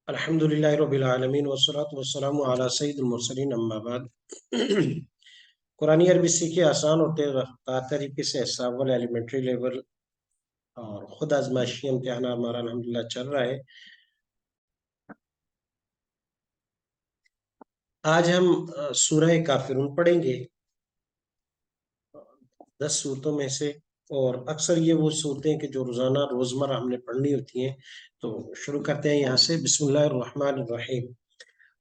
अल्हम्दुलिल्लाह रब्बिल आलमीन वस्सलातु वस्सलामु अला सय्यिदिल मुरसलीन अम्मा बाद। कुरानी अरबी सीखे आसान और तेज रफ्तार तरीके से एसावल एलिमेंट्री लेवल और खुद आजमाइशी इम्तिहान हमारा अल्हम्दुलिल्लाह चल रहा है। आज हम सूरह काफिरून पढ़ेंगे 10 सूरतों में से। और अक्सर ये वो सूरतें हैं कि जो रोजाना रोजमर्रा हमने पढ़नी होती हैं। तो शुरू करते हैं यहाँ से। बिस्मिल्लाहिर रहमानिर रहीम।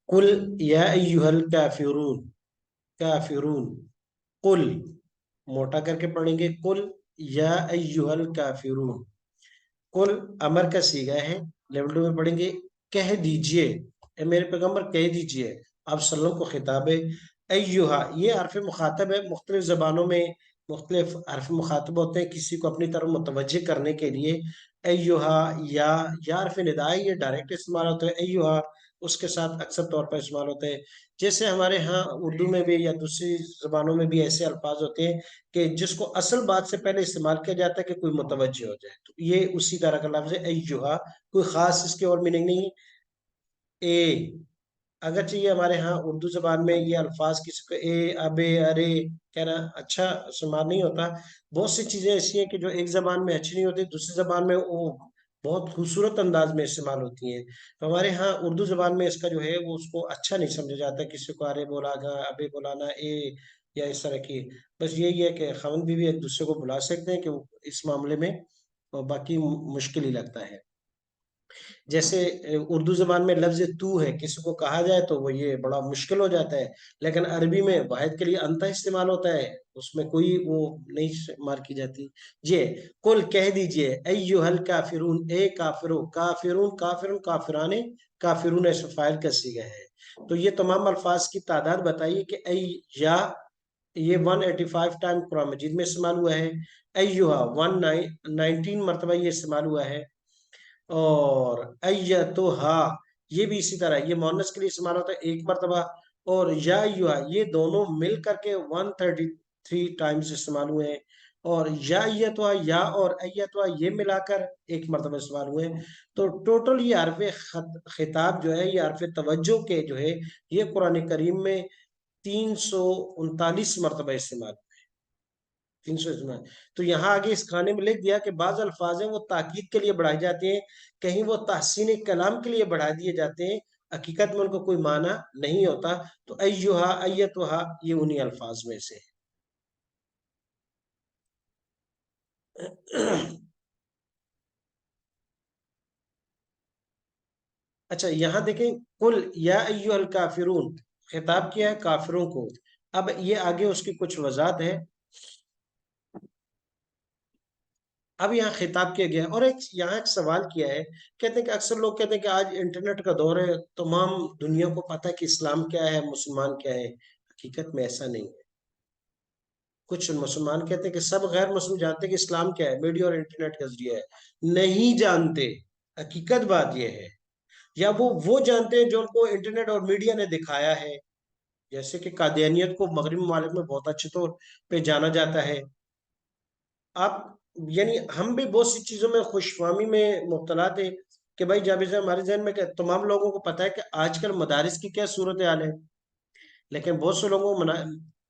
कुल या अय्युहल काफिरून। काफिरून कुल मोटा करके पढ़ेंगे। कुल या अय्युहल काफिरून। कुल अमर का सीगा है। लेवल 2 में पढ़ेंगे कह दीजिए, ए मेरे पैगंबर कह दीजिए। आप सल्लम को खिताब है। अय्युहा ये हर्फ मुखातब है। मुख्तलिफ जबानों में मुख्तलिफ हर्फ मुखातब होते हैं किसी को अपनी तरफ मुतवज्जे करने के लिए। अय्युहा या हर्फ निदा है, ये डायरेक्ट इस्तेमाल होता है। अय्युहा उसके साथ अक्सर तौर पर इस्तेमाल होते हैं। जैसे हमारे यहाँ उर्दू में भी या दूसरी जबानों में भी ऐसे अल्फाज होते हैं कि जिसको असल बात से पहले इस्तेमाल किया जाता है कि कोई मुतवज्जे हो जाए, तो ये उसी तरह का लफ्ज है अय्युहा। कोई खास इसकी और मीनिंग नहीं। ए अगरचे ये हमारे यहाँ उर्दू जबान में ये अल्फाज किसी को ए अबे अरे कहना अच्छा इस्तेमाल नहीं होता। बहुत सी चीजें ऐसी हैं कि जो एक जबान में अच्छी नहीं होती, दूसरी जबान में वो बहुत खूबसूरत अंदाज में इस्तेमाल होती हैं। तो हमारे यहाँ उर्दू जबान में इसका जो है वो उसको अच्छा नहीं समझा जाता। किसी को अरे बोलाना अबे बोलाना ए या इस तरह की। बस यही है कि खाविंद बीवी एक दूसरे को बुला सकते हैं कि इस मामले में, और बाकी मुश्किल ही लगता है। जैसे उर्दू जबान में लफ्ज तू है, किसी को कहा जाए तो वो ये बड़ा मुश्किल हो जाता है। लेकिन अरबी में वाहिद के लिए अंता इस्तेमाल होता है, उसमें कोई वो नहीं इस्तेमाल की जाती। ये कुल कह दीजिए अय्युहल काफिरून, ए काफिरो। काफिरून काफिरून काफिराने काफिरून ऐसे फाइल का सीगा है। तो ये तमाम अल्फाज की तादाद बताइए कि या ये 185 टाइम कुरान मजीद में इस्तेमाल हुआ है। अय्युहा 119 मरतबा ये इस्तेमाल हुआ है। और अय्यतुहा ये भी इसी तरह ये मोनस के लिए इस्तेमाल होता है एक मरतबा। और या अय्युहा ये दोनों मिल करके 133 टाइम्स इस्तेमाल हुए हैं। और या अय्यतुहा या और अय्यतुहा ये मिलाकर एक मरतबा इस्तेमाल हुए हैं। तो टोटल ये हर्फ खिताब जो है, ये हर्फ तवज्जो के जो है, ये कुरान करीम में 339 मरतबा इस्तेमाल। 300 इस्तेमाल। तो यहाँ आगे इस खाने में लिख दिया कि बाज अल्फाज हैं वो ताकीद के लिए बढ़ाए जाते हैं, कहीं वो तहसीन कलाम के लिए बढ़ा दिए जाते हैं। हकीकत में उनको कोई माना नहीं होता। तो अय्युहा अय्यतुहा ये उन्हीं अल्फाज में से है। अच्छा यहाँ देखें, कुल या अय्युहल काफिरून खिताब किया है काफिरों को। अब ये आगे उसकी कुछ वजाहत है। अब यहाँ खिताब किया गया है और एक यहाँ एक सवाल किया है। कहते हैं कि अक्सर लोग कहते हैं कि आज इंटरनेट का दौर है, तमाम दुनिया को पता है कि इस्लाम क्या है, मुसलमान क्या है। हकीकत में ऐसा नहीं है। कुछ मुसलमान कहते हैं कि सब गैर मुस्लिम जानते हैं कि इस्लाम क्या है, मीडिया और इंटरनेट का जरिया है। नहीं जानते। हकीकत बात यह है। या वो जानते हैं जो उनको इंटरनेट और मीडिया ने दिखाया है। जैसे कि कादियानियत को मगरबी ममालिक में बहुत अच्छे तौर पे जाना जाता है। आप यानी हम भी बहुत सी चीजों में खुशफहमी में मुब्तला थे कि भाई जब से हमारे जहन में तमाम लोगों को पता है कि आजकल मदारिस की क्या सूरत हाल है। लेकिन बहुत से लोगों को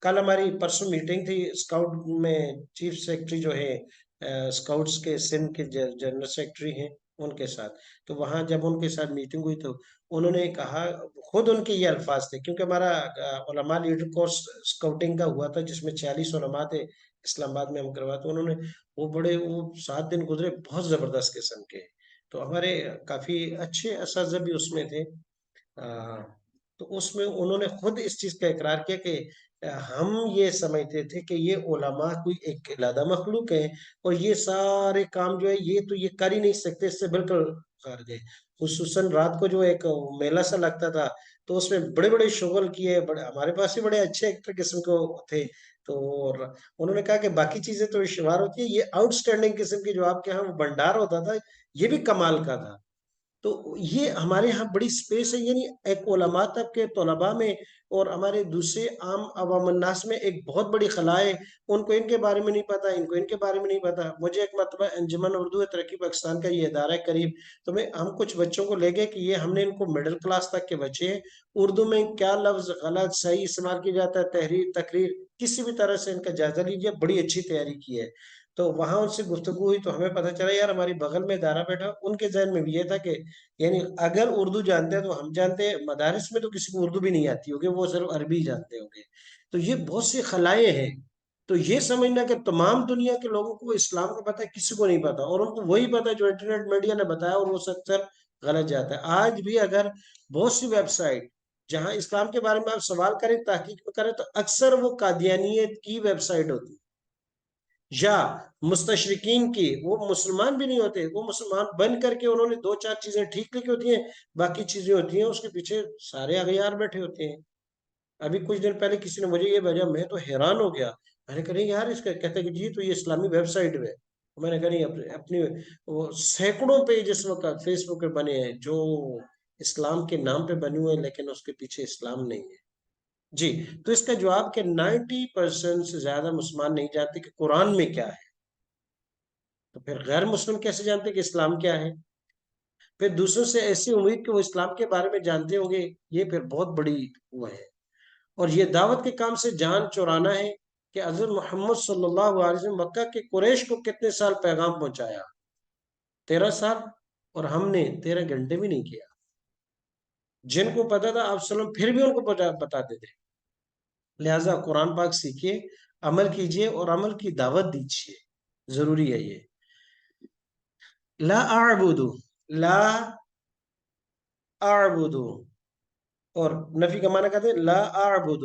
कल हमारी परसों मीटिंग थी स्काउट में, चीफ सेक्रेटरी जो है स्काउट्स के सिंध के जनरल सेक्रेटरी हैं उनके साथ। तो वहां जब उनके साथ मीटिंग हुई तो उन्होंने कहा, खुद उनके ये अल्फाज थे, क्योंकि हमारा उलमा लीडर कोर्स स्काउटिंग का हुआ था जिसमें 40 उलमा थे, इस्लामाबाद में हम करवाए। तो उन्होंने वो 7 दिन गुजरे बहुत जबरदस्त किस्म के। तो हमारे काफी अच्छे असاتذہ भी उसमें थे। तो उसमें उन्होंने खुद इस चीज का इकरार किया कि हम ये समझते थे कि ये उलमा कोई एक अलहदा मखलूक है, और ये सारे काम जो है ये तो ये कर ही नहीं सकते, इससे बिल्कुल खारिज है। खुसूसन रात को जो एक मेला सा लगता था, तो उसमें बड़े बड़े शोगल किए, बड़े हमारे पास भी बड़े अच्छे एक्टर किस्म के थे। तो और उन्होंने कहा कि बाकी चीजें तो शुमार होती है, ये आउटस्टैंडिंग किस्म की जो आपके यहाँ वो भंडार होता था, ये भी कमाल का था। تو یہ ہمارے ہاں بڑی سپیس ہے، یعنی ایک علماء طب کے طلباء میں اور ہمارے دوسرے عام عوام الناس میں ایک بہت بڑی خلا ہے، ان کو ان کے بارے میں نہیں پتا، ان کو ان کے بارے میں نہیں پتا۔ مجھے ایک مرتبہ انجمن اردو ترقی پاکستان کا یہ ادارہ ہے قریب، تو ہم کچھ بچوں کو لے گئے کہ یہ ہم نے ان کو مڈل کلاس تک کے بچے ہیں، اردو میں کیا لفظ غلط صحیح استعمال کیا جاتا ہے، تحریر تقریر کسی بھی طرح سے ان کا جائزہ لیجیے، بڑی اچھی تیاری کی ہے۔ تو وہاں ان سے گفتگو ہوئی تو ہمیں پتہ چلا یار ہماری بغل میں ادارہ بیٹھا، ان کے ذہن میں بھی یہ تھا کہ یعنی اگر اردو جانتے ہیں تو ہم جانتے ہیں، مدارس میں تو کسی کو اردو بھی نہیں آتی ہوگی، وہ صرف عربی جانتے ہوں گے۔ تو یہ بہت سی خلائیں ہیں، تو یہ سمجھنا کہ تمام دنیا کے لوگوں کو اسلام کا پتہ ہے، کسی کو نہیں پتا، اور ان کو وہی پتا ہے جو انٹرنیٹ میڈیا نے بتایا، اور وہ اکثر غلط جاتا ہے۔ آج بھی اگر بہت سی ویب سائٹ جہاں اسلام کے بارے میں آپ سوال کریں، تحقیق کریں، تو اکثر وہ قادیانیت کی ویب سائٹ ہوتی یا مستشرقین کی، وہ مسلمان بھی نہیں ہوتے، وہ مسلمان بن کر کے انہوں نے دو چار چیزیں ٹھیک لکھی ہوتی ہیں، باقی چیزیں ہوتی ہیں اس کے پیچھے سارے اغیار بیٹھے ہوتے ہیں۔ ابھی کچھ دن پہلے کسی نے مجھے یہ بھیجا، میں تو حیران ہو گیا، میں نے کہا نہیں یار، اس کا کہتے کہ جی تو یہ اسلامی ویب سائٹ ہے۔ میں نے کہا نہیں، اپنی وہ سینکڑوں پیج اس وقت فیس بک پہ بنے ہیں جو اسلام کے نام پہ بنے ہوئے ہیں، لیکن اس کے پیچھے اسلام نہیں ہے۔ جی، تو اس کا جواب کہ 90% سے زیادہ مسلمان نہیں جانتے کہ قرآن میں کیا ہے، تو پھر غیر مسلم کیسے جانتے کہ اسلام کیا ہے؟ پھر دوسروں سے ایسی امید کہ وہ اسلام کے بارے میں جانتے ہوں گے، یہ پھر بہت بڑی وہ ہے۔ اور یہ دعوت کے کام سے جان چورانا ہے کہ حضرت محمد صلی اللہ علیہ وسلم مکہ کے قریش کو کتنے سال پیغام پہنچایا؟ 13 سال، اور ہم نے 13 گھنٹے بھی نہیں کیا۔ جن کو پتا تھا آپ وسلم پھر بھی ان کو بتاتے تھے۔ لہٰذا قرآن پاک سیکھیے، عمل کیجئے اور عمل کی دعوت دیجئے، ضروری ہے یہ۔ لا اعبد، لا اعبد، اور نفی کا معنی کہتے ہیں لا اعبد،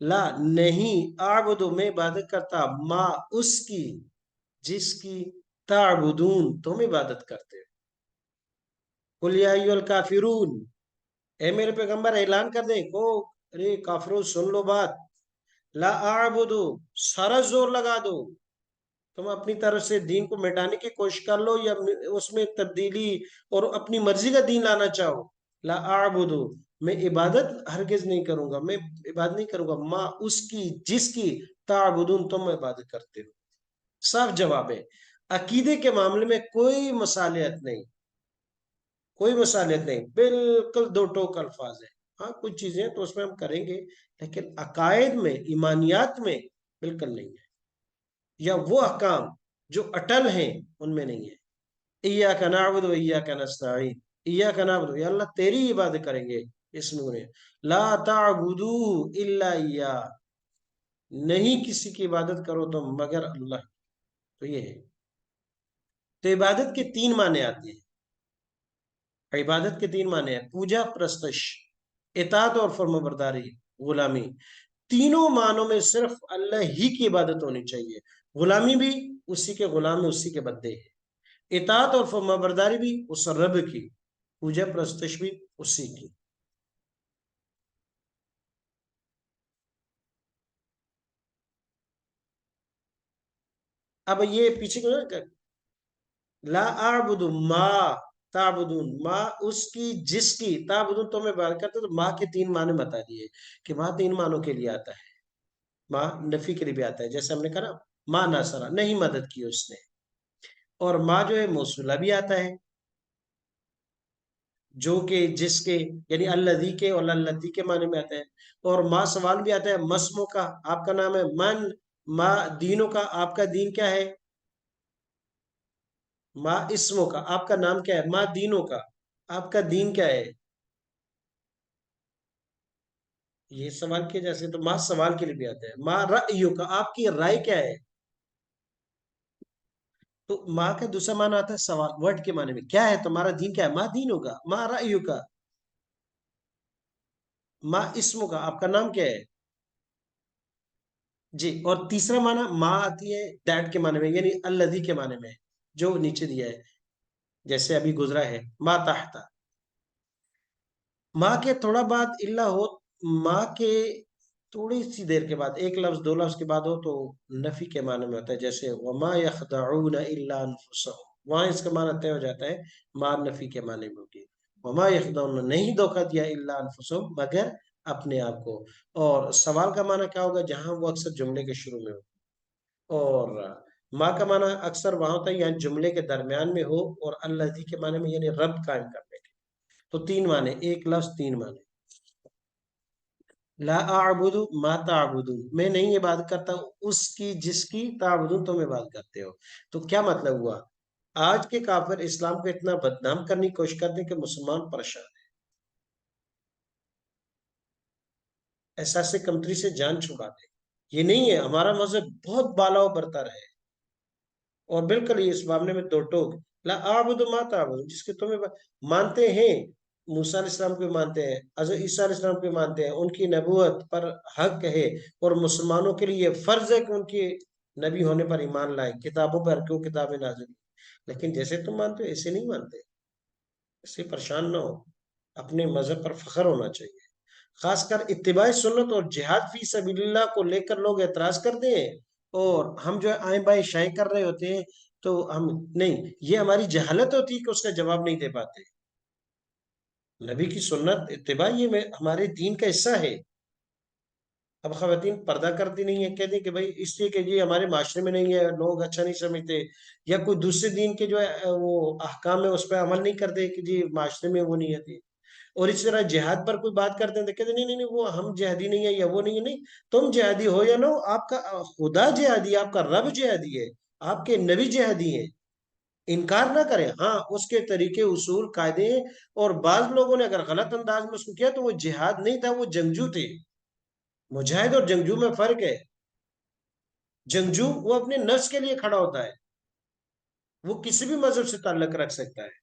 لا نہیں، اعبد میں عبادت کرتا، ما اس کی، جس کی، تعبدون تم عبادت کرتے ہو۔ قل یا ایھا الکافرون، اے میرے پیغمبر اعلان کر دیں کو، ارے کافروں سن لو بات، لا اعبد، سارا زور لگا دو، تم اپنی طرف سے دین کو مٹانے کی کوشش کر لو یا اس میں تبدیلی اور اپنی مرضی کا دین لانا چاہو، لا اعبد، میں عبادت ہرگز نہیں کروں گا، میں عبادت نہیں کروں گا، ما اس کی، جس کی، تعبدون تم عبادت کرتے ہو۔ صاف جواب ہے، عقیدے کے معاملے میں کوئی مصالحت نہیں، کوئی مصالحت نہیں، بالکل دو ٹوک الفاظ ہیں۔ ہاں کچھ چیزیں تو اس میں ہم کریں گے، لیکن عقائد میں، ایمانیات میں بالکل نہیں ہے، یا وہ احکام جو اٹل ہیں ان میں نہیں ہے۔ ایاک نعبد و ایاک نستعین، ایاک نعبد، یا اللہ تیری عبادت کریں گے، اس نور ہے، لا تعبدو الا ایاہ، نہیں کسی کی عبادت کرو تم مگر اللہ۔ تو یہ ہے، تو عبادت کے 3 معنی آتے ہیں۔ عبادت کے 3 معنی ہیں، پوجا، پرستش، اطاعت اور فرمانبرداری، غلامی۔ تینوں معنوں میں صرف اللہ ہی کی عبادت ہونی چاہیے، غلامی بھی اسی کے غلام، اسی کے بندے ہیں، اطاعت اور فرمانبرداری بھی اس رب کی، پوجا پرستش بھی اسی کی۔ اب یہ پیچھے کو لا اعبد ما تعبدون، ما اس کی، جس کی، تعبدون تم عبادت کرتے، تو ماں کے 3 معنی بتا دیے کہ ماں 3 معنوں کے لیے آتا ہے۔ ماں نفی کے لیے بھی آتا ہے، جیسے ہم نے کہا نا، ماں ناصرہ، نہیں مدد کی اس نے، اور ماں جو ہے موصولہ بھی آتا ہے، جو کہ، جس کے، یعنی الذی کے اور التی کے معنی میں آتا ہے، اور ماں سوال بھی آتا ہے، مسمو کا، آپ کا نام ہے، من، ماں دینوں کا، آپ کا دین کیا ہے، ماں اسموں کا، آپ کا نام کیا ہے، ماں دینوں کا، آپ کا دین کیا ہے، یہ سوال کیا جیسے، تو ماں سوال کے لیے بھی آتا ہے، ماں رأیوں کا، آپ کی رائے کیا ہے۔ تو ماں کا دوسرا معنی آتا ہے سوال، ورڈ کے معنی میں، کیا ہے تمہارا دین، کیا ہے، ماں دین ہوگا، ماں رأیوں کا، ماں اسموں کا، آپ کا نام کیا ہے۔ جی، اور تیسرا معنی ماں آتی ہے دیٹ کے معنی میں، یعنی الذی کے معنی میں، جو نیچے دیا ہے، جیسے ابھی گزرا ہے ما تحت، ماں کے تھوڑا بعد الا ہو، ماں کے تھوڑی سی دیر کے بعد، ایک لفظ دو لفظ کے بعد ہو تو نفی کے معنی میں ہوتا ہے، جیسے وما يخدعون الا انفسهم، وہاں اس کا معنی طے ہو جاتا ہے، ماں نفی کے معنی میں ہوگی۔ وما یخدعون، نہیں دھوکہ دیا الا انفسہم، مگر اپنے آپ کو۔ اور سوال کا معنی کیا ہوگا جہاں وہ اکثر جملے کے شروع میں ہو، اور ما کا معنی اکثر وہاں ہوتا ہے یعنی جملے کے درمیان میں ہو، اور الذی کے معنی میں یعنی رب قائم کرنے کے۔ تو تین معنی، ایک لفظ تین معنی۔ لا اعبد ما تعبدون، میں نہیں عبادت کرتا اس کی جس کی تعبدون تم عبادت کرتے ہو۔ تو کیا مطلب ہوا؟ آج کے کافر اسلام کو اتنا بدنام کرنے کی کوشش کرتے ہیں کہ مسلمان پریشان ہے، احساس کمتری سے جان چھڑاتے ہیں۔ یہ نہیں ہے، ہمارا مذہب بہت بالا و برتر ہے، اور بالکل یہ اس معاملے میں دو ٹوک۔ لا اعبد ما تعبدون، جس کے تمہیں مانتے ہیں، موسیٰ علیہ السلام کو مانتے ہیں، حضرت عیسیٰ علیہ السلام کو مانتے ہیں، ان کی نبوت پر حق ہے، اور مسلمانوں کے لیے یہ فرض ہے کہ ان کی نبی ہونے پر ایمان لائیں، کتابوں پر کیوں کتابیں نازل ہوئی۔ لیکن جیسے تم مانتے ہو ایسے نہیں مانتے، اس سے پریشان نہ ہو، اپنے مذہب پر فخر ہونا چاہیے۔ خاص کر اتباع سنت اور جہاد فی سبیل اللہ کو لے کر لوگ اعتراض کرتے ہیں، اور ہم جو ہے آئیں بائیں شائیں کر رہے ہوتے ہیں، تو ہم نہیں، یہ ہماری جہالت ہوتی ہے کہ اس کا جواب نہیں دے پاتے۔ نبی کی سنت اتباع یہ ہمارے دین کا حصہ ہے۔ اب خواتین پردہ کرتی نہیں ہے، کہتے ہیں کہ بھائی اس لیے کہ یہ ہمارے معاشرے میں نہیں ہے، لوگ اچھا نہیں سمجھتے، یا کوئی دوسرے دین کے جو ہے وہ احکام ہے اس پہ عمل نہیں کرتے کہ جی معاشرے میں وہ نہیں آتی۔ اور اس طرح جہاد پر کوئی بات کرتے ہیں تو کہتے ہیں نہیں نہیں نہیں، وہ ہم جہادی نہیں ہے یا وہ نہیں ہے۔ نہیں، تم جہادی ہو یا نہ ہو، آپ کا خدا جہادی ہے، آپ کا رب جہادی ہے، آپ کے نبی جہادی ہیں، انکار نہ کریں۔ ہاں، اس کے طریقے اصول قاعدے ہیں، اور بعض لوگوں نے اگر غلط انداز میں اس کو کیا تو وہ جہاد نہیں تھا، وہ جنگجو تھے۔ مجاہد اور جنگجو میں فرق ہے۔ جنگجو وہ اپنے نفس کے لیے کھڑا ہوتا ہے، وہ کسی بھی مذہب سے تعلق رکھ سکتا ہے،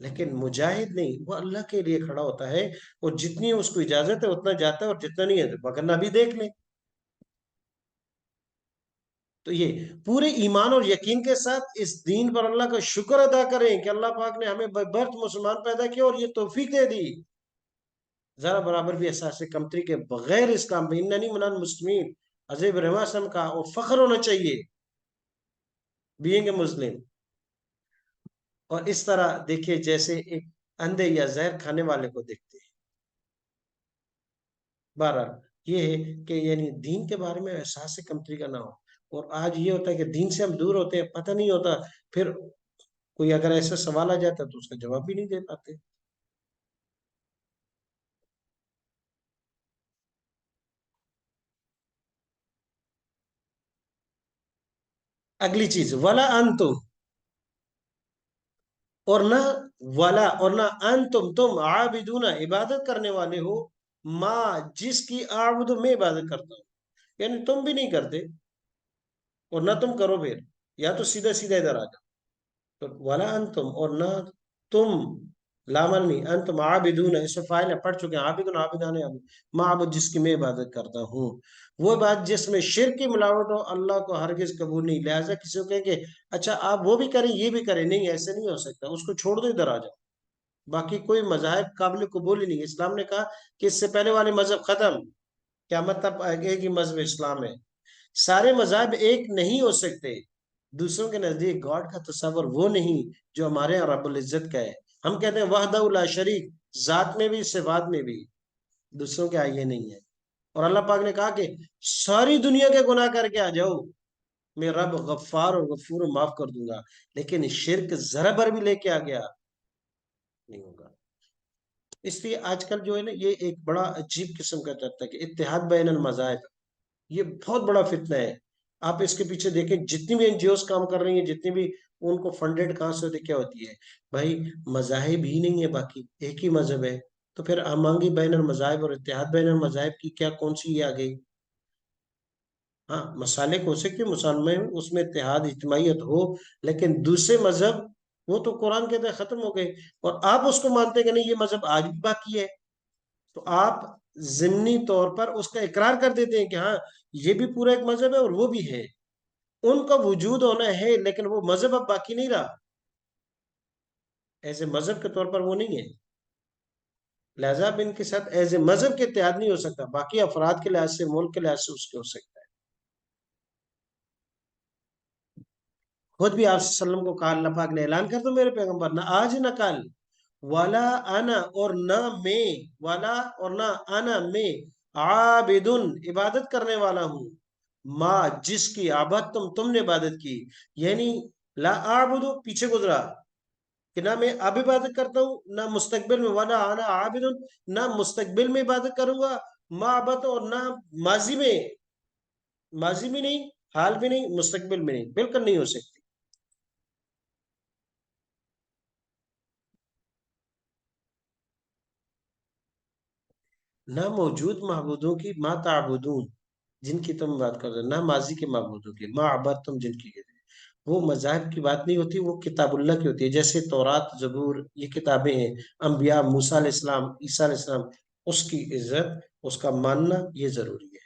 لیکن مجاہد نہیں، وہ اللہ کے لیے کھڑا ہوتا ہے، اور جتنی اس کو اجازت ہے اتنا جاتا ہے، اور جتنا نہیں ہے وگرنہ بھی دیکھ لیں۔ تو یہ پورے ایمان اور یقین کے ساتھ اس دین پر اللہ کا شکر ادا کریں کہ اللہ پاک نے ہمیں برت مسلمان پیدا کیا اور یہ توفیق دے دی۔ ذرا برابر بھی احساس کمتری کے بغیر اس کام میں اننی منال مسلمین عزیب رحماسم کا اور فخر ہونا چاہیے، بینگ اے مسلم۔ اور اس طرح دیکھیے جیسے ایک اندھے یا زہر کھانے والے کو دیکھتے ہیں۔ بہرحال یہ ہے کہ یعنی دین کے بارے میں احساس کمتری کا نہ ہو۔ اور آج یہ ہوتا ہے کہ دین سے ہم دور ہوتے ہیں، پتہ نہیں ہوتا، پھر کوئی اگر ایسا سوال آ جاتا ہے تو اس کا جواب بھی نہیں دے پاتے۔ اگلی چیز ولا انتم، اور نہ ولا اور نہ انتم تم عابدون عبادت کرنے والے ہو، ماں جس کی اعبد میں عبادت کرتا ہوں، یعنی تم بھی نہیں کرتے اور نہ تم کرو، پھر یا تو سیدھا سیدھا ادھر آ جاؤ۔ تو ولا انتم اور نہ تم، لامل نہیں، انتم عابدون اس میں فائل ہے، پڑھ چکے ہیں، عابدون عابدان معبود جس کی میں عبادت کرتا ہوں، وہ بات جس میں شرک کی ملاوٹ ہو اللہ کو ہرگز قبول نہیں۔ لہٰذا کسی کو کہیں کہ اچھا آپ وہ بھی کریں یہ بھی کریں، نہیں، ایسے نہیں ہو سکتا، اس کو چھوڑ دو، ادھر آ جاؤ۔ باقی کوئی مذاہب قابل قبول ہی نہیں۔ اسلام نے کہا کہ اس سے پہلے والے مذہب ختم، قیامت تک ایک ہی مذہب اسلام ہے۔ سارے مذاہب ایک نہیں ہو سکتے، دوسروں کے نزدیک گاڈ کا تصور وہ نہیں جو ہمارے یہاں رب العزت کا ہے۔ ہم کہتے ہیں وحدہ لا شریک، ذات میں بھی صفات میں بھی، دوسروں کے آئیے نہیں ہے۔ اور اللہ پاک نے کہا کہ ساری دنیا کے گناہ کر کے آ جاؤ، میں رب غفار اور غفور معاف کر دوں گا، لیکن شرک ذرا بر بھی لے کے آ گیا نہیں ہوگا۔ اس لیے آج کل جو ہے نا یہ ایک بڑا عجیب قسم کا چلتا ہے کہ اتحاد بین المذاہب، یہ بہت بڑا فتنہ ہے۔ آپ اس کے پیچھے دیکھیں جتنی بھی این جی اوز کام کر رہی ہیں، جتنی بھی ان کو فنڈیڈ کہاں سے ہوتی کیا ہوتی ہے؟ بھائی مذاہب ہی نہیں ہے، باقی ایک ہی مذہب ہے، تو پھر امانگی بین المذاہب اور اتحاد بین المذاہب کی کیا کون سی یہ آ گئی؟ ہاں مسالے ہو سکتے مسلمان اس میں اتحاد اجتماعیت ہو، لیکن دوسرے مذہب وہ تو قرآن کے اندر ختم ہو گئے، اور آپ اس کو مانتے ہیں کہ نہیں یہ مذہب آج بھی باقی ہے، تو آپ ضمنی طور پر اس کا اقرار کر دیتے ہیں کہ ہاں یہ بھی پورا ایک مذہب ہے اور وہ بھی ہے۔ ان کا وجود ہونا ہے لیکن وہ مذہب اب باقی نہیں رہا، ایسے مذہب کے طور پر وہ نہیں ہے، لہذا اب ان کے ساتھ ایز اے مذہب کے اتحاد نہیں ہو سکتا، باقی افراد کے لحاظ سے ملک کے لحاظ سے اس کے ہو سکتا ہے۔ خود بھی آپ صلی اللہ علیہ وسلم کو کہا اللہ پاک نے اعلان کر دو میرے پیغمبر، نہ آج نہ کل वाला आना और ना मैं, वाला और ना आना मैं, आबिदुन इबादत करने वाला हूँ, माँ जिसकी आबद तुमने इबादत की। यानी ला आबुदु पीछे गुजरा कि ना मैं अब इबादत करता हूँ, ना मुस्तकबिल में, वाला आना आबिदुन, ना मुस्तकबिल में इबादत करूंगा, माँ अबद, और ना माजी में, माजी में नहीं, हाल भी नहीं, मुस्तकबिल में नहीं, बिल्कुल नहीं हो सकती। ना मौजूद महबूदों की मा ताबुदून, जिनकी तुम बात कर रहे हो, ना माजी के महबूदों की मा अबद तुम जिनकी कहते हो। वो मजाहब की बात नहीं होती, वो किताबुल्लाह की होती है। जैसे तौरात, जबूर, ये किताबें हैं, अंबिया, मूसा अलैहिस्सलाम, ईसा अलैहिस्सलाम, उसकी इज्जत, उसका मानना ये जरूरी है।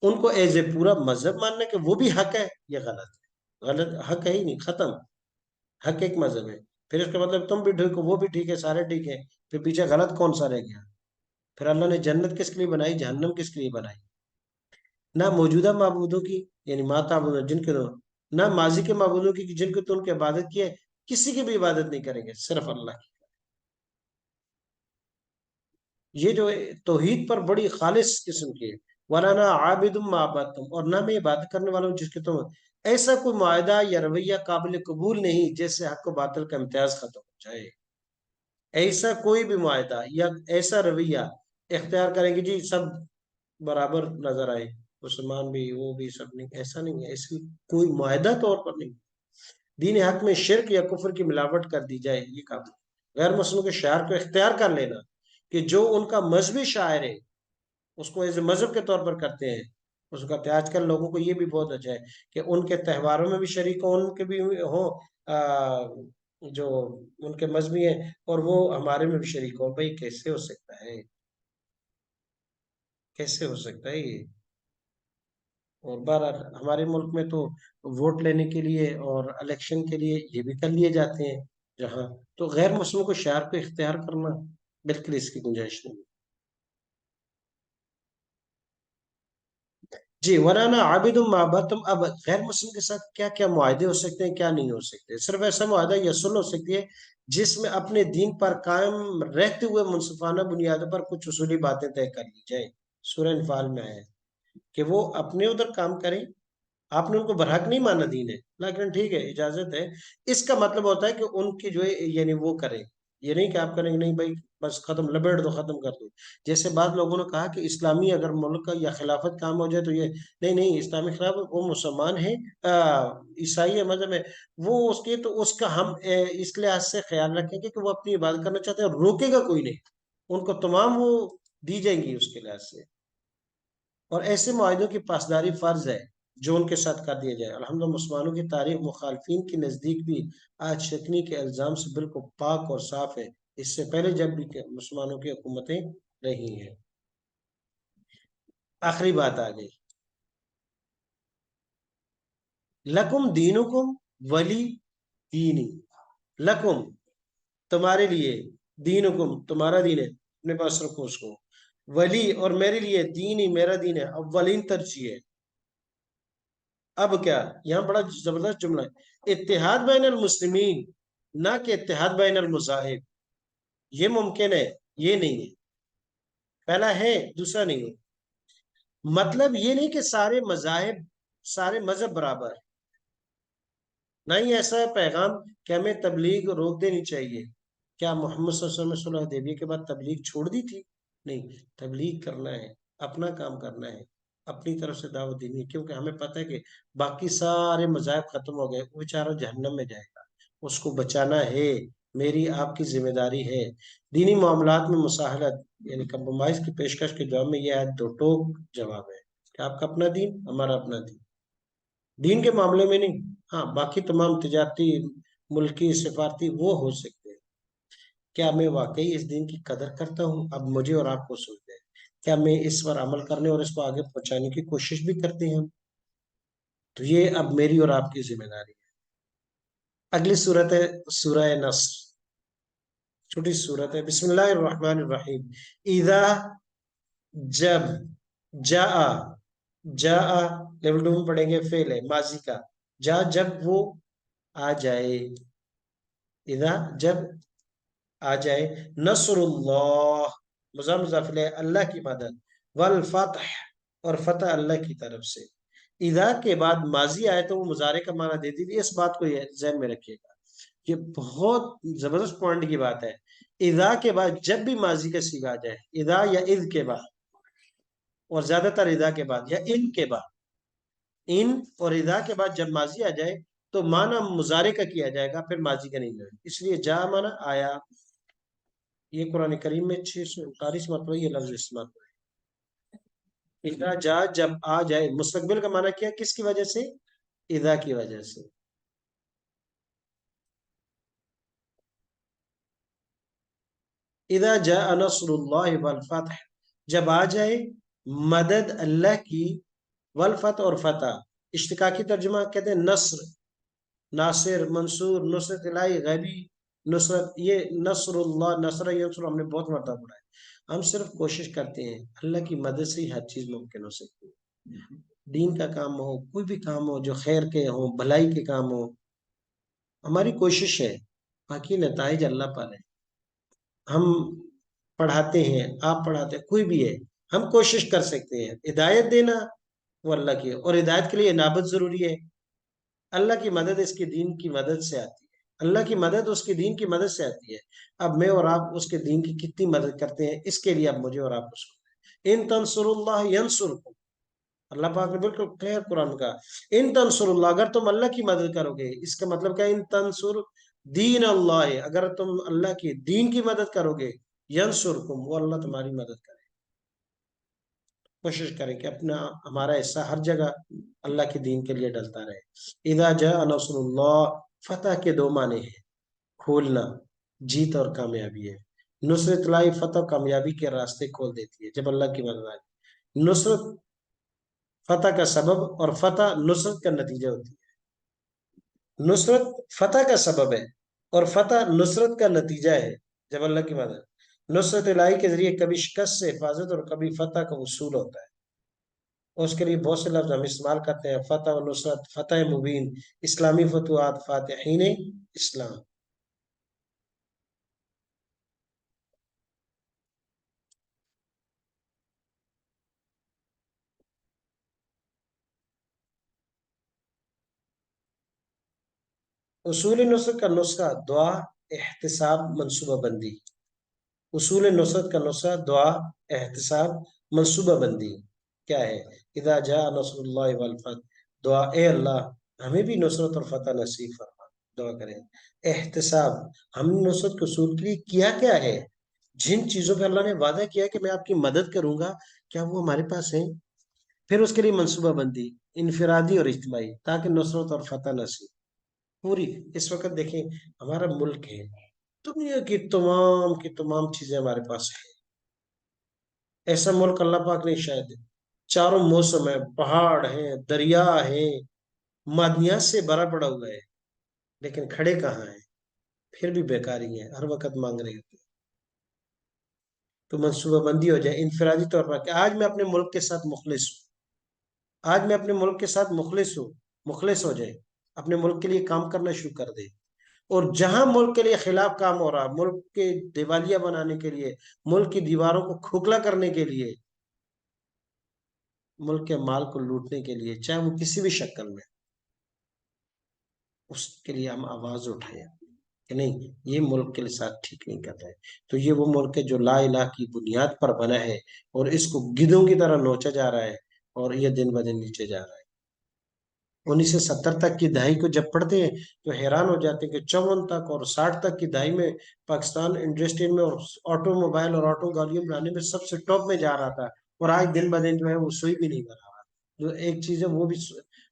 उनको एज ए पूरा मजहब मानना कि वो भी हक है, ये गलत है। गलत, हक है ही नहीं, खत्म। हक एक मजहब है, फिर इसका मतलब तुम भी ठीक हो, वो भी ठीक है, सारे ठीक है, फिर पीछे गलत कौन सा रह गया? फिर अल्लाह ने जन्नत किसके लिए बनाई, जहन्नम किसके लिए बनाई? ना मौजूदा माबूदों की, यानी माता जिनके दो, ना माजी के माबूदों की कि जिनको तो उनकी इबादत की है, किसी की भी इबादत नहीं करेंगे, सिर्फ अल्लाह की। ये जो है तौहीद पर बड़ी खालिस किस्म की है। वलाना आबिदुम माबदतुम, और ना मैं इबादत करने वाला हूँ जिसके तुम, ऐसा कोई मुआहदा या रवैया काबिल कबूल नहीं जिससे हक व बातिल का इम्तियाज खत्म हो जाए। ऐसा कोई भी मुआहदा या ऐसा रवैया इख्तियार करेंगे जी सब बराबर नजर आए, मुसलमान भी वो भी सब, नहीं, ऐसा नहीं है, ऐसी कोई मुआहदा तौर पर नहीं। दीन हक में शिरक या कुफर की मिलावट कर दी जाए, ये काम गैर मुस्लिम के शायर को इख्तियार कर लेना कि जो उनका मजहबी शायर है उसको एज मजहब के तौर पर करते हैं उसका। तो आजकल लोगों को ये भी बहुत अच्छा है कि उनके त्योहारों में भी शरीक हो, उनके भी हो, जो उनके मजहबी हैं, और वो हमारे में भी शरीक हो। भाई कैसे हो सकता है? कैसे हो सकता है ये? और बहरहाल हमारे मुल्क में तो वोट लेने के लिए और इलेक्शन के लिए ये भी कर लिए जाते हैं, जहाँ तो गैर मुस्लिम को शहर को इख्तियार करना, बिल्कुल इसकी गुंजाइश नहीं। जी, वराना आबिद माबद, तुम अब गैर मुस्लिम के साथ क्या क्या मुआहदे हो सकते हैं, क्या नहीं हो सकते? सिर्फ ऐसा मुआहदा या सुलह हो सकती है जिसमें अपने दीन पर कायम रहते हुए मुनसिफाना बुनियादों पर कुछ उसूली बातें तय कर ली जाए। सूरह अनफाल में है कि वो अपने उधर काम करें, आपने उनको बरहक नहीं माना दीन है, लेकिन ठीक है, इजाजत है। इसका मतलब होता है कि उनकी जो है यानी वो करें, ये नहीं कि आप करेंगे नहीं भाई, बस खत्म, लपेट दो, खत्म कर दो। जैसे बाद लोगों ने कहा कि इस्लामी अगर मुल्क का या खिलाफत काम हो जाए तो ये नहीं, नहीं, इस्लामी खिलाफत वो मुसलमान है, ईसाई है, मजहब है, वो उसके तो उसका हम इस लिहाज से ख्याल रखेंगे कि वो अपनी इबादत करना चाहते हैं, रोकेगा कोई नहीं, उनको तमाम वो दी जाएंगी उसके लिहाज से। और ऐसे माहिदों की पासदारी फर्ज है जो उनके साथ कर दिया जाए। अल्हम्दुलिल्लाह मुसलमानों की तारीख मुखालफिन के नज़दीक भी आज शकनी के इल्ज़ाम से बिल्कुल पाक और साफ है, इससे पहले जब भी मुसलमानों की हुकूमतें रही हैं। आखिरी बात आ गई, लकुम दीनुकुम वली दीनी। लकुम तुम्हारे लिए, दीनुकुम तुम्हारा दीन है, अपने पास रखो उसको, वली और मेरे लिए, दीन ही मेरा दीन है, अव्वलीन तरजीह है। अब क्या, यहाँ बड़ा जबरदस्त जुमला है, इत्तेहाद बैन अल मुस्लिमीन, ना कि इत्तेहाद बैन अल मुजाहिब। ये मुमकिन है, ये नहीं है। पहला है, दूसरा नहीं है। मतलब ये नहीं कि सारे मजाहिब, सारे मजहब बराबर, ना ही ऐसा है पैगाम कि हमें तबलीग रोक देनी चाहिए। क्या मोहम्मद सल्लल्लाहु अलैहि वसल्लम ने सुलह हुदैबिया के बाद तबलीग छोड़ दी थी? नहीं, तबलीग करना है, अपना काम करना है, अपनी तरफ से दावत देनी है, क्योंकि हमें पता है कि बाकी सारे मजाहब खत्म हो गए, वो बेचारा जहन्नम में जाएगा, उसको बचाना है, मेरी आपकी जिम्मेदारी है। दीनी मामलात में मुसाहलत यानी कंप्रोमाइज की पेशकश के जवाब में यह दो टोक जवाब है कि आपका अपना दीन, हमारा अपना दीन, दीन के मामले में नहीं। हाँ, बाकी तमाम तिजारती, मुल्की, सिफारती वो हो सकते हैं। क्या मैं वाकई इस दीन की कदर करता हूँ? अब मुझे और आपको सोचना है, क्या मैं इस पर अमल करने और इसको आगे पहुंचाने की कोशिश भी करते हैं हम? तो ये अब मेरी और आपकी जिम्मेदारी है। अगली सूरत है सूरह नस्र, छोटी सूरत है, बिस्मिल्लाहिर रहमानिर रहीम। इदा, जब, जा, जा, लेवल 2 में पढ़ेंगे, फेल है माजी का, जा जब वो आ जाए, इदा जब आ जाए, नसरुल्लाह मुज़ाफ़ इलैह अल्लाह की मदद, वल फतह और फतह अल्लाह की तरफ से। इदा के बाद माजी आए तो वो मुजारे का माना देती थी, इस बात को ज़हन में रखिएगा, ये बहुत जबरदस्त पॉइंट की बात है। इदा के बाद जब भी माजी का सीगा आ जाए, इदा या इद के बाद, और ज्यादातर इदा के बाद या इन के बाद, इन और इदा के बाद जब माजी आ जाए तो माना मुजारे का किया जाएगा, फिर माजी का नहीं जाएगा। इसलिए जा माना आया, ये कुरान करीम में 639 मरतबा ये लफ्ज इस्तेमाल हुआ है। इदा जा जब आ जाए, मुस्तकबिल का माना क्या, किसकी वजह से, इदा की वजह से। इदा जा नसरुल्लाह वल फतह, जब आ जाए मदद अल्लाह की, वल फतह और फतह, इश्तिकाकी तर्जुमा कहते हैं नस्र, नासिर, मंसूर, नुसरत इलाही, गैबी नुसरत, ये नसरुल्लाह, नसर यंसुर हमने बहुत मरतबा पढ़ा है। हम सिर्फ कोशिश करते हैं, अल्लाह की मदद से ही हर चीज मुमकिन हो सकती है। दीन का काम हो, कोई भी काम हो जो खैर के हो, भलाई के काम हो, हमारी कोशिश है, बाकी नताइज अल्लाह पर है। हम पढ़ाते हैं, आप पढ़ाते हैं, कोई भी है, हम कोशिश कर सकते हैं। हिदायत देना वो अल्लाह की है, और हिदायत के लिए इनाबत जरूरी है। अल्लाह की मदद इसके दीन की मदद से आती है, अल्लाह की मदद उसके दीन की मदद से आती है। अब मैं और आप उसके दीन की कितनी मदद करते हैं, इसके लिए अब मुझे और आप उसको, इन तंसुरुल्लाह यंसुरकुम, अल्लाह पाक ने बिल्कुल क्लियर कुरान का, इन तंसुरुल्लाह, अगर तुम अल्लाह की मदद करोगे, इसका मतलब क्या है, इन तंसुर दीन अल्लाह, अगर तुम अल्लाह की दीन की मदद करोगे, यंसुरकुम, वो अल्लाह तुम्हारी मदद करे। कोशिश करें कि अपना हमारा हिस्सा हर जगह अल्लाह के दीन के लिए डलता रहे। इदा जा नसरुल्लाह, फतह के दो माने हैं, खोलना, जीत और कामयाबी है। नुसरत लाई, फतह कामयाबी के रास्ते खोल देती है जब अल्लाह की मदद आए। नुसरत फतह का सबब, और फतह नुसरत का नतीजा होती है। नुसरत फतह का सबब है, और फतह नुसरत का नतीजा है जब अल्लाह की मदद। नुसरत इलाही के जरिए कभी शिकस्त से हिफाजत और कभी फतह का वसूल होता है। और उसके लिए बहुत से लफ्ज हम इस्तेमाल करते हैं, फतह व नुसरत, फतह मुबीन, इस्लामी फतवात, फातिहीन इस्लाम। उसूल नुसरत का नुस्खा, दुआ, एहतिसाब, मनसूबा बंदी। उसूल नुसरत का नुस्खा, दुआ, एहतिसाब, मनसूबा बंदी क्या है। इदा जा नसरुल्लाह वल फतह, दुआ, ए अल्लाह हमें भी नुसरत और फतह नसीब फरमा, दुआ करें। एहतिसाब, हमने नुसरत के उसूल के लिए किया क्या है, जिन चीजों पे अल्लाह ने वादा किया कि मैं आपकी मदद करूंगा, क्या वो हमारे पास है। फिर उसके लिए मनसूबा बंदी, इनफरादी और इज्तिमाई, ताकि नुसरत और फतह नसीब पूरी। इस वक्त देखें, हमारा मुल्क है, दुनिया की तमाम चीजें हमारे पास है। ऐसा मुल्क अल्लाह पाक ने शायद, चारों मौसम है, पहाड़ है, दरिया है, मादनियात से भरा पड़ा हुआ है, लेकिन खड़े कहाँ हैं, फिर भी बेकारी हैं, हर वक्त मांग रहे होते हैं। तो मनसूबाबंदी हो जाए इनफरादी तौर पर कि आज मैं अपने मुल्क के साथ मुखलिस हूँ, आज मैं अपने मुल्क के साथ मुखलिस हूँ, मुखलिस हो जाए, अपने मुल्क के लिए काम करना शुरू कर दे। और जहां मुल्क के लिए खिलाफ काम हो रहा, मुल्क के दिवालिया बनाने के लिए, मुल्क की दीवारों को खोखला करने के लिए, मुल्क के माल को लूटने के लिए, चाहे वो किसी भी शक्ल में, उसके लिए हम आवाज उठाएं कि नहीं, ये मुल्क के लिए साथ ठीक नहीं कर रहा है। तो ये वो मुल्क है जो ला इलाह की बुनियाद पर बना है, और इसको गिद्धों की तरह नोचा जा रहा है, और ये दिन ब दिन नीचे जा रहा है। 1970 तक की दहाई को जब पढ़ते हैं तो हैरान हो जाते हैं कि 54 तक और 60 तक की दहाई में पाकिस्तान इंडस्ट्री में और ऑटोमोबाइल और ऑटो गाड़ियों बनाने में सबसे टॉप में जा रहा था, और आज दिन ब दिन जो है वो सुई भी नहीं बना रहा। जो एक चीज है वो भी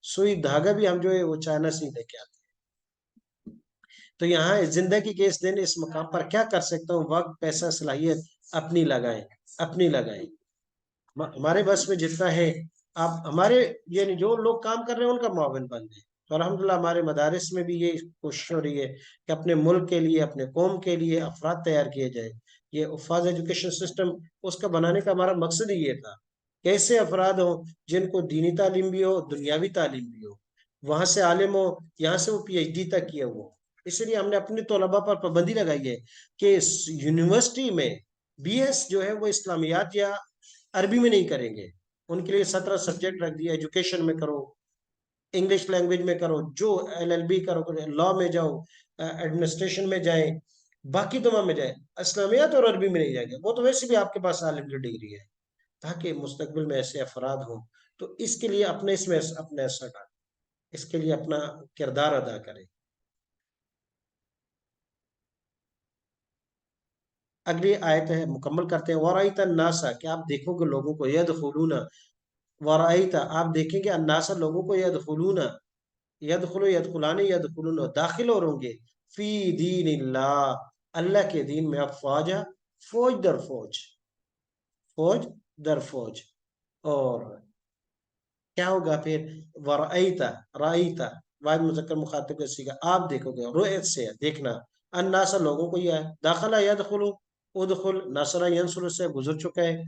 सुई धागा भी हम जो है वो चाइना से ही लेके आते हैं। तो यहाँ जिंदगी के इस दिन इस मकाम पर क्या कर सकता हूँ, वक्त, पैसा, सलाहियत अपनी लगाएं, अपनी लगाएं, हमारे बस में जितना है। आप हमारे, ये नहीं, जो लोग काम कर रहे हैं उनका मुआविन बन गए। तो अल्हम्दुलिल्लाह हमारे मदारिस में भी ये कोशिश हो रही है कि अपने मुल्क के लिए, अपने कौम के लिए अफराद तैयार किए जाए। ये उफ़ाज़ एजुकेशन सिस्टम, उसका बनाने का हमारा मकसद ही ये था, कैसे अफराद हो जिनको दीनी तालीम भी हो, दुनियावी तालीम भी हो, वहां से आलिम हो, यहाँ से वो PhD तक किया हुआ हो, اس لیے ہم نے اپنے طلباء پر پابندی لگائی ہے کہ یونیورسٹی میں بی ایس جو ہے وہ اسلامیات یا عربی میں نہیں کریں گے. ان کے لیے 17 سبجیکٹ رکھ دیا. ایجوکیشن میں کرو، انگلش لینگویج میں کرو، جو ایل ایل بی کرو، لا میں جاؤ، ایڈمنسٹریشن میں جائیں، باقی تمام میں جائیں، اسلامیات اور عربی میں نہیں جائیں گے. وہ تو ویسے بھی آپ کے پاس عالم کی ڈگری ہے. تاکہ مستقبل میں ایسے افراد ہوں تو اس کے لیے اپنے اس میں اپنا حصہ ڈالیں، اس کے لیے اپنا کردار ادا کریں. اگلی آیت ہے، مکمل کرتے ہیں. وَرَأَيْتَ النَّاسَ، کہ آپ دیکھو گے لوگوں کو، يَدْخُلُونَ، وَرَأَيْتَ آپ دیکھیں گے، النَّاسَ لوگوں کو، يَدْخُلُونَ، يَدْخُلُ يَدْخُلَانِ يَدْخُلُونَ داخل اور ہوں گے، فی دین اللہ، اللہ کے دین میں، افواجا، فوج در فوج، فوج در فوج. اور کیا ہوگا پھر؟ ورائیتا، رائیتا، واحد مذکر مخاطب کا صیغہ، آپ دیکھو گے، رؤیت سے دیکھنا، الناس لوگوں کو، یہ ہے داخلہ یدخلو، ادخل، نصر ینصر سے گزر چکا ہے،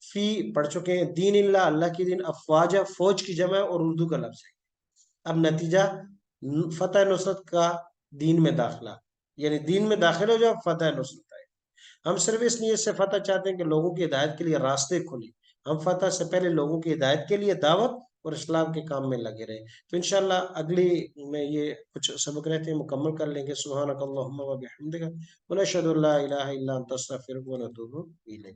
فی پڑھ چکے ہیں، دین اللہ، اللہ کی دین، افواجہ فوج کی جمع اور اردو کا لفظ ہے. اب نتیجہ فتح نصرت کا دین میں داخلہ، یعنی دین میں داخل ہو جاؤ فتح نصرت ہے. ہم صرف اس لیے سے فتح چاہتے ہیں کہ لوگوں کی ہدایت کے لیے راستے کھلے. ہم فتح سے پہلے لوگوں کی ہدایت کے لیے دعوت اور اسلام کے کام میں لگے رہے. تو انشاءاللہ اگلی میں یہ کچھ سبق رہتے ہیں مکمل کر لیں گے. سبحانک اللہم و بحمدک ونشہد ان لا الہ الا انت استغفرک ونتوب الیک.